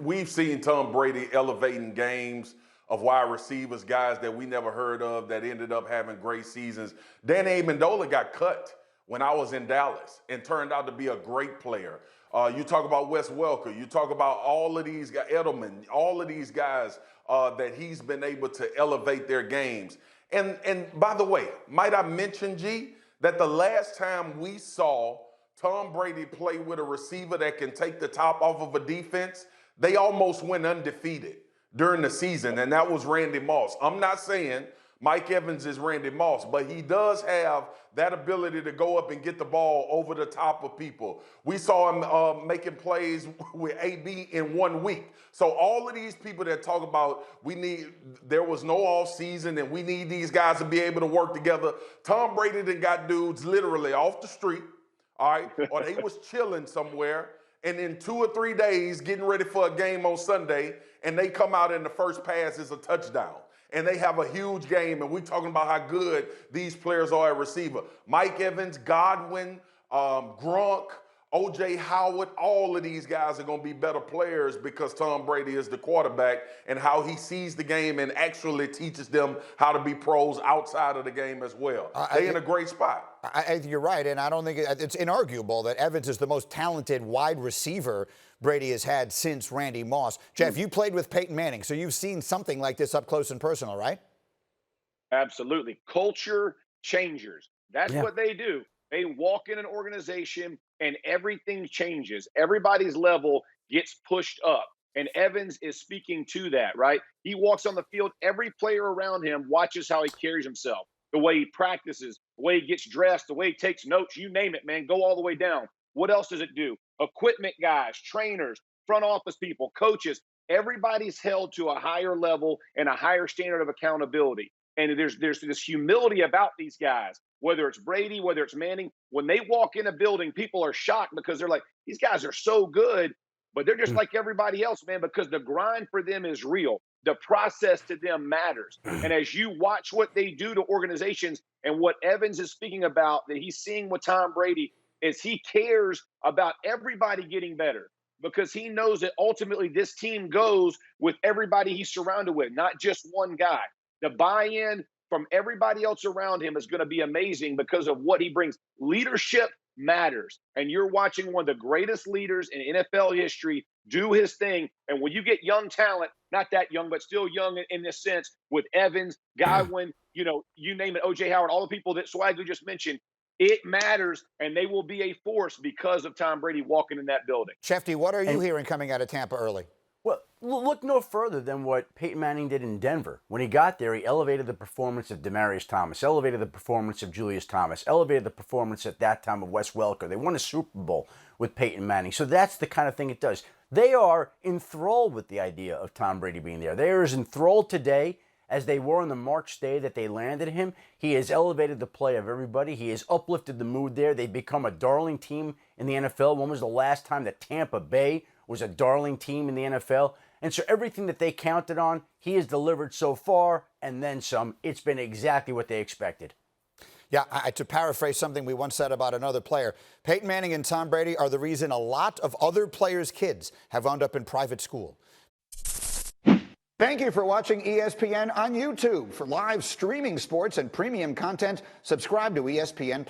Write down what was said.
we've seen Tom Brady elevating games of wide receivers, guys that we never heard of that ended up having great seasons. Danny Amendola got cut when I was in Dallas and turned out to be a great player. You talk about Wes Welker. You talk about all of these guys, Edelman, all of these guys that he's been able to elevate their games. And by the way, might I mention, G, that the last time we saw Tom Brady play with a receiver that can take the top off of a defense, they almost went undefeated during the season, and that was Randy Moss. I'm not saying Mike Evans is Randy Moss, but he does have that ability to go up and get the ball over the top of people. We saw him making plays with AB in 1 week. So all of these people that talk about there was no off season and we need these guys to be able to work together. Tom Brady done got dudes literally off the street, all right, or they was chilling somewhere, and in 2 or 3 days getting ready for a game on Sunday, and they come out and the first pass is a touchdown. And they have a huge game, and we're talking about how good these players are at receiver. Mike Evans, Godwin, Gronk, O.J. Howard, all of these guys are going to be better players because Tom Brady is the quarterback and how he sees the game and actually teaches them how to be pros outside of the game as well. They're in a great spot. You're right, and I don't think it's inarguable that Evans is the most talented wide receiver Brady has had since Randy Moss. Jeff, you played with Peyton Manning, so you've seen something like this up close and personal, right? Absolutely. Culture changers. That's what they do. They walk in an organization and everything changes. Everybody's level gets pushed up. And Evans is speaking to that, right? He walks on the field. Every player around him watches how he carries himself, the way he practices, the way he gets dressed, the way he takes notes, you name it, man, go all the way down. What else does it do? Equipment guys, trainers, front office people, coaches, everybody's held to a higher level and a higher standard of accountability. And there's this humility about these guys, whether it's Brady, whether it's Manning. When they walk in a building, people are shocked because they're like, these guys are so good, but they're just like everybody else, man, because the grind for them is real. The process to them matters. And as you watch what they do to organizations and what Evans is speaking about, that he's seeing with Tom Brady, is he cares about everybody getting better because he knows that ultimately this team goes with everybody he's surrounded with, not just one guy. The buy-in from everybody else around him is going to be amazing because of what he brings. Leadership matters. And you're watching one of the greatest leaders in NFL history do his thing. And when you get young talent, not that young, but still young in this sense, with Evans, Godwin, you name it, O.J. Howard, all the people that Swagger just mentioned, it matters, and they will be a force because of Tom Brady walking in that building. Shefty, what are you hearing coming out of Tampa early? Well, look no further than what Peyton Manning did in Denver. When he got there, he elevated the performance of Demaryius Thomas, elevated the performance of Julius Thomas, elevated the performance at that time of Wes Welker. They won a Super Bowl with Peyton Manning. So that's the kind of thing it does. They are enthralled with the idea of Tom Brady being there. They are as enthralled today as they were on the March day that they landed him. He has elevated the play of everybody. He has uplifted the mood there. They've become a darling team in the NFL. When was the last time that Tampa Bay was a darling team in the NFL? And so everything that they counted on, he has delivered so far, and then some. It's been exactly what they expected. Yeah, to paraphrase something we once said about another player, Peyton Manning and Tom Brady are the reason a lot of other players' kids have wound up in private school. Thank you for watching ESPN on YouTube. For live streaming sports and premium content, subscribe to ESPN+.